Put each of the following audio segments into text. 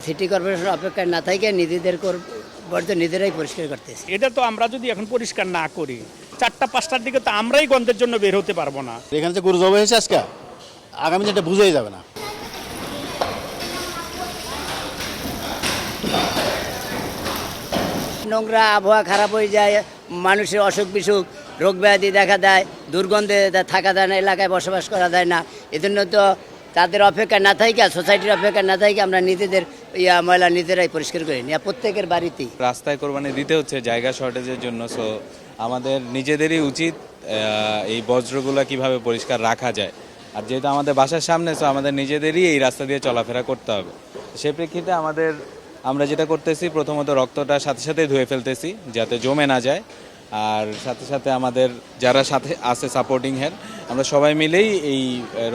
City corporation অপেক্ষায় না থাকে নিজেদের বর্জ্য নিজেরাই পরিষ্কার করতেছে। এটা তো আমরা যদি এখন পরিষ্কার না করি 4টা-5টার দিকে তো আমরাই গন্ধের জন্য বের হতে পারবো না। এখানে যে গরু জবাই হয়েছে আজকে আগামী দিনটা বুঝেই যাবে না। নোংরা আবহাওয়া খারাপ হয়ে যায়, মানুষের অসুখ বিসুখ রোগ ব্যাধি দেখা দেয়, দুর্গন্ধে থাকা যায় না, এলাকায় বসবাস করা যায় না। এজন্য তো তাদের অপেক্ষা না থাকে, সোসাইটির অপেক্ষা না থাকে আমরা নিজেদের ময়লা নিজেরাই পরিষ্কার করি নিয়ে প্রত্যেকের বাড়িতেই। রাস্তায় কোরবানি দিতে হচ্ছে জায়গা শর্টেজের জন্য। সো আমাদের নিজেদেরই উচিত এই বজ্রগুলো কিভাবে পরিষ্কার রাখা যায়। আর যেহেতু আমাদের বাসার সামনে, সো আমাদের নিজেদেরই এই রাস্তা দিয়ে চলাফেরা করতে হবে। সে প্রেক্ষিতে আমরা যেটা করতেছি, প্রথমত রক্তটা সাথে সাথে ধুয়ে ফেলতেছি যাতে জমে না যায়। আর সাথে সাথে আমাদের যারা সাথে আছে সাপোর্টিং হ্যান্ড, আমরা সবাই মিলেই এই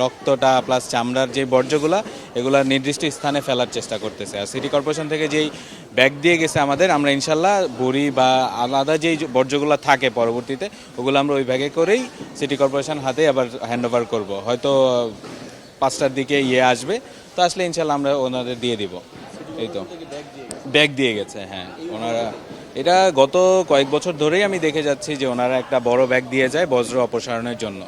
রক্তটা প্লাস চামড়ার যে বর্জ্যগুলো এগুলো নির্দিষ্ট স্থানে ফেলার চেষ্টা করতেছে। আর সিটি কর্পোরেশন থেকে যেই ব্যাগ দিয়ে গেছে আমাদের, আমরা ইনশাল্লাহ বড়ি বা আলাদা যেই বর্জ্যগুলো থাকে পরবর্তীতে ওগুলো আমরা ওই ব্যাগে করেই সিটি কর্পোরেশন হাতে আবার হ্যান্ড ওভার করবো। হয়তো 5টার দিকে আসবে, তো আসলে ইনশাল্লাহ আমরা ওনাদের দিয়ে দিব। এই তো ব্যাগ দিয়ে গেছে, হ্যাঁ। ওনারা এটা গত কয়েক বছর ধরেই আমি দেখে যাচ্ছি যে ওনারা একটা বড় ব্যাগ দিয়ে যায় বজ্র অপসারণের জন্য।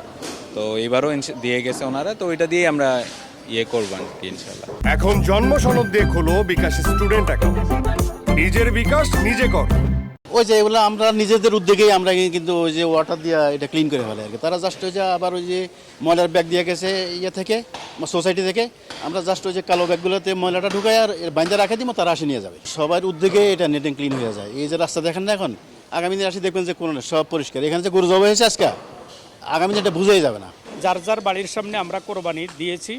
তো এবারও দিয়ে গেছে ওনারা, তো ওইটা দিয়ে আমরা করবেন ইনশাল্লাহ। এখন জন্ম সনদ দিয়ে খোলো বিকাশ স্টুডেন্ট অ্যাকাউন্ট। নিজের বিকাশ নিজে কর। ওই যে এগুলো আমরা নিজেদের উদ্যোগেই আমরা কিন্তু ওই যে ওয়াটার দিয়ে এটা ক্লিন করে ফেলে আর কি। তারা জাস্ট ওই যে আবার ওই যে ময়লার ব্যাগ দিয়ে গেছে থেকে সোসাইটি থেকে, আমরা জাস্ট ওই যে কালো ব্যাগগুলোতে ময়লাটা ঢুকাই আর বাইন্দা রাখে দিব, তারা আসে নিয়ে যাবে। সবার উদ্যোগে এটা নেট অ্যান্ড ক্লিন হয়ে যায়। এই যে রাস্তা দেখেন না এখন, আগামী দিন আসি দেখবেন যে কোনো সব পরিষ্কার। এখানে যে গরু জবাই হয়েছে আজকে আগামী দিন এটা বুঝেই যাবে না। যার যার বাড়ির সামনে আমরা কোরবানি দিয়েছি।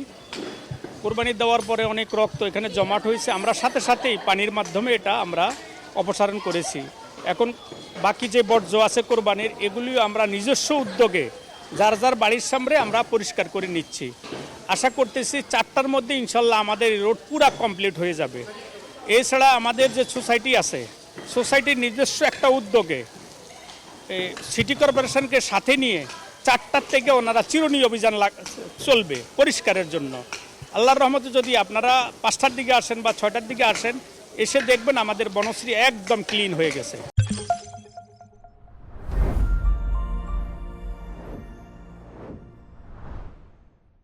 কোরবানি দেওয়ার পরে অনেক রক্ত এখানে জমাট হয়েছে, আমরা সাথে সাথেই পানির মাধ্যমে এটা আমরা অপসারণ করেছি। এখন বাকি যে বর্জ্য আছে কোরবানির, এগুলিও আমরা নিজস্ব উদ্যোগে যার যার বাড়ির সামনে আমরা পরিষ্কার করে নিচ্ছি। আশা করতেছি 4টার মধ্যে ইনশাল্লাহ আমাদের রোড পুরা কমপ্লিট হয়ে যাবে। এছাড়া আমাদের যে সোসাইটি আছে, সোসাইটির নিজস্ব একটা উদ্যোগে সিটি কর্পোরেশনকে সাথে নিয়ে 4টার থেকে ওনারা চিরুনি অভিযান চলবে পরিষ্কারের জন্য। আল্লাহর রহমতে যদি আপনারা 5টার দিকে আসেন বা 6টার দিকে আসেন, এসে দেখবেন আমাদের বনশ্রী একদম ক্লিন হয়ে গেছে।